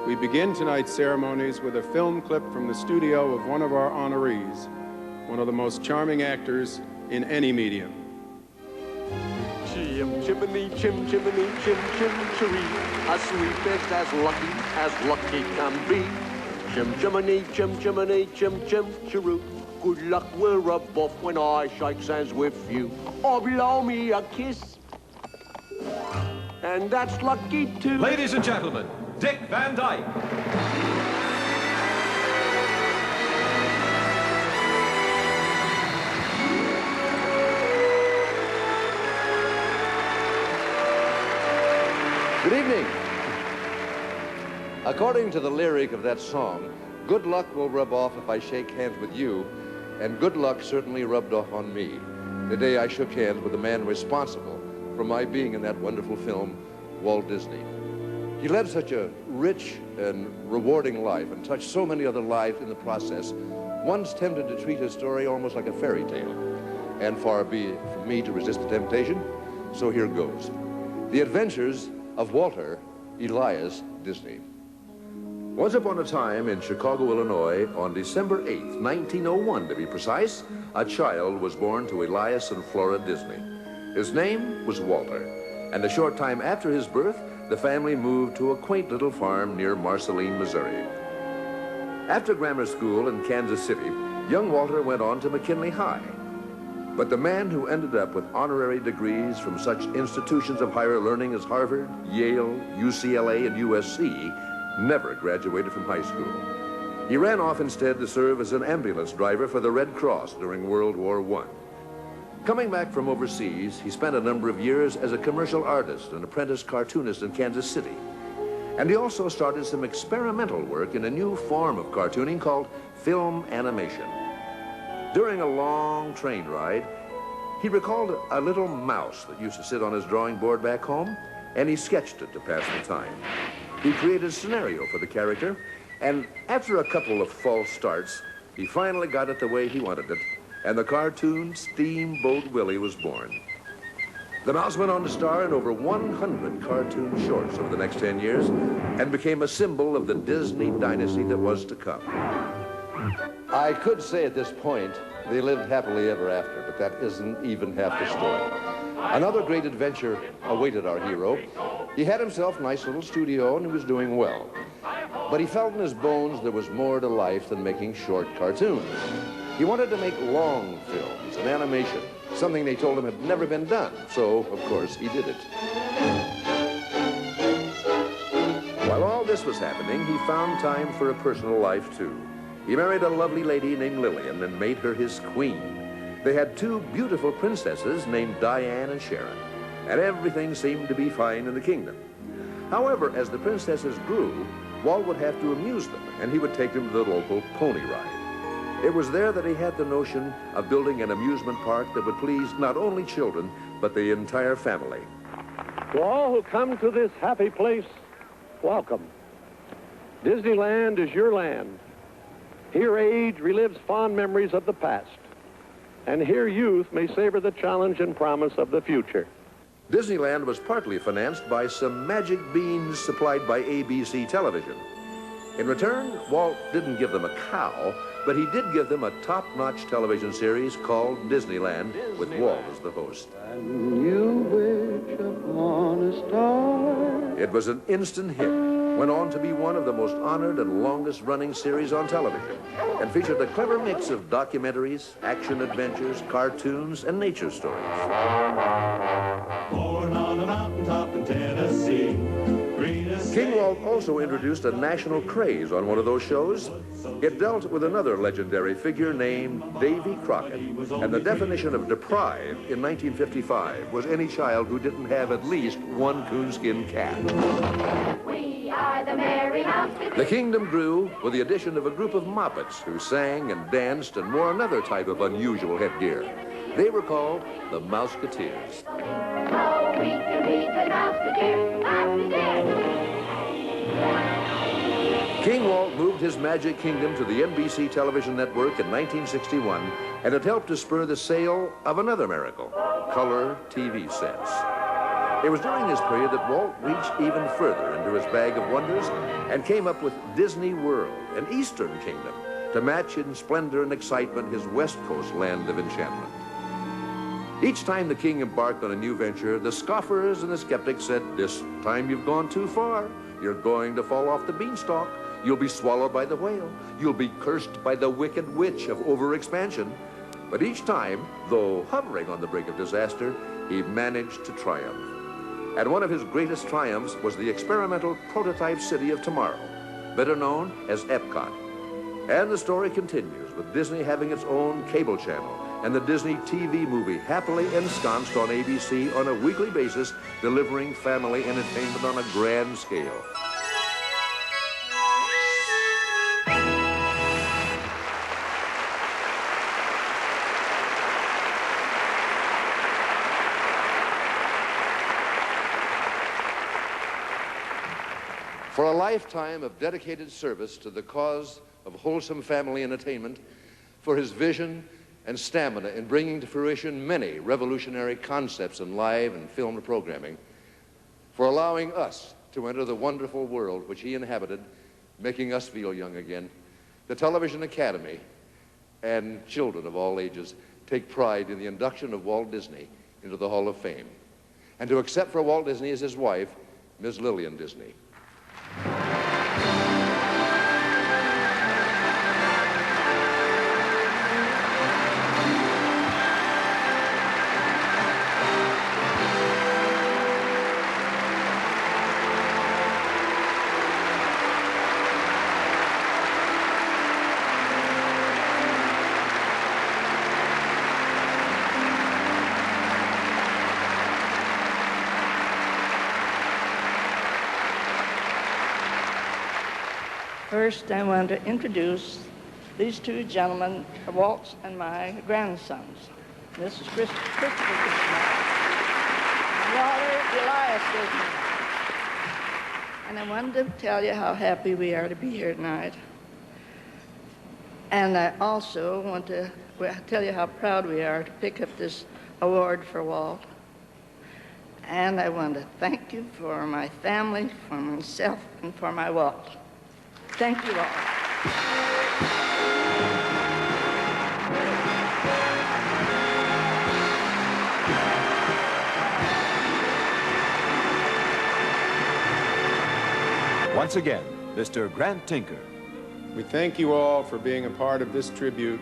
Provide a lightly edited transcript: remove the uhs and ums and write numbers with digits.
We begin tonight's ceremonies with a film clip from the studio of one of our honorees, one of the most charming actors in any medium. Chim chimney, chim chimney, chim chim chiree. A sweet bitch as lucky can be. Chim chimney, chim chimney, chim chim chiroo. Good luck, we're above when I shake hands with you. Or blow me a kiss. And that's lucky too. Ladies and gentlemen, Dick Van Dyke. Good evening. According to the lyric of that song, good luck will rub off if I shake hands with you, and good luck certainly rubbed off on me the day I shook hands with the man responsible for my being in that wonderful film, Walt Disney. He led such a rich and rewarding life and touched so many other lives in the process, one's tempted to treat his story almost like a fairy tale. And far be it from me to resist the temptation, so here goes. The Adventures of Walter Elias Disney. Once upon a time in Chicago, Illinois, on December 8th, 1901 to be precise, a child was born to Elias and Flora Disney. His name was Walter, and a short time after his birth, the family moved to a quaint little farm near Marceline, Missouri. After grammar school in Kansas City, young Walter went on to McKinley High. But the man who ended up with honorary degrees from such institutions of higher learning as Harvard, Yale, UCLA, and USC never graduated from high school. He ran off instead to serve as an ambulance driver for the Red Cross during World War I. Coming back from overseas, he spent a number of years as a commercial artist and apprentice cartoonist in Kansas City. And he also started some experimental work in a new form of cartooning called film animation. During a long train ride, he recalled a little mouse that used to sit on his drawing board back home, and he sketched it to pass the time. He created a scenario for the character, and after a couple of false starts, he finally got it the way he wanted it, and the cartoon Steamboat Willie was born. The mouse went on to star in over 100 cartoon shorts over the next 10 years and became a symbol of the Disney dynasty that was to come. I could say at this point they lived happily ever after, but that isn't even half the story. Another great adventure awaited our hero. He had himself a nice little studio and he was doing well. But he felt in his bones there was more to life than making short cartoons. He wanted to make long films, an animation, something they told him had never been done. So, of course, he did it. While all this was happening, he found time for a personal life, too. He married a lovely lady named Lillian and made her his queen. They had two beautiful princesses named Diane and Sharon, and everything seemed to be fine in the kingdom. However, as the princesses grew, Walt would have to amuse them, and he would take them to the local pony ride. It was there that he had the notion of building an amusement park that would please not only children, but the entire family. To all who come to this happy place, welcome. Disneyland is your land. Here age relives fond memories of the past. And here youth may savor the challenge and promise of the future. Disneyland was partly financed by some magic beans supplied by ABC television. In return, Walt didn't give them a cow, but he did give them a top-notch television series called Disneyland, with Walt as the host. And you wish upon a star. It was an instant hit, went on to be one of the most honored and longest-running series on television, and featured a clever mix of documentaries, action adventures, cartoons, and nature stories. Born on a mountaintop in Tennessee. King Walt also introduced a national craze on one of those shows. It dealt with another legendary figure named Davy Crockett, and the definition of deprived in 1955 was any child who didn't have at least one coonskin cap. We are the Merry Mouseketeers. The kingdom grew with the addition of a group of Moppets who sang and danced and wore another type of unusual headgear. They were called the Mouseketeers. Oh, we can be the Mouseketeers. Mouseketeers. King Walt moved his Magic Kingdom to the NBC television network in 1961, and it helped to spur the sale of another miracle, color TV sets. It was during this period that Walt reached even further into his bag of wonders and came up with Disney World, an Eastern kingdom, to match in splendor and excitement his West Coast land of enchantment. Each time the king embarked on a new venture, the scoffers and the skeptics said, "This time you've gone too far. You're going to fall off the beanstalk. You'll be swallowed by the whale. You'll be cursed by the wicked witch of overexpansion." But each time, though hovering on the brink of disaster, he managed to triumph. And one of his greatest triumphs was the experimental prototype city of tomorrow, better known as Epcot. And the story continues with Disney having its own cable channel and the Disney TV movie happily ensconced on ABC on a weekly basis, delivering family entertainment on a grand scale. For a lifetime of dedicated service to the cause of wholesome family entertainment, for his vision and stamina in bringing to fruition many revolutionary concepts in live and filmed programming, for allowing us to enter the wonderful world which he inhabited, making us feel young again, the Television Academy and children of all ages take pride in the induction of Walt Disney into the Hall of Fame, and to accept for Walt Disney as his wife, Ms. Lillian Disney. First, I want to introduce these two gentlemen, Walt's and my grandsons. This is Christopher Disney and Walter Elias Disney. And I wanted to tell you how happy we are to be here tonight. And I also want to tell you how proud we are to pick up this award for Walt. And I want to thank you for my family, for myself, and for my Walt. Thank you all. Once again, Mr. Grant Tinker. We thank you all for being a part of this tribute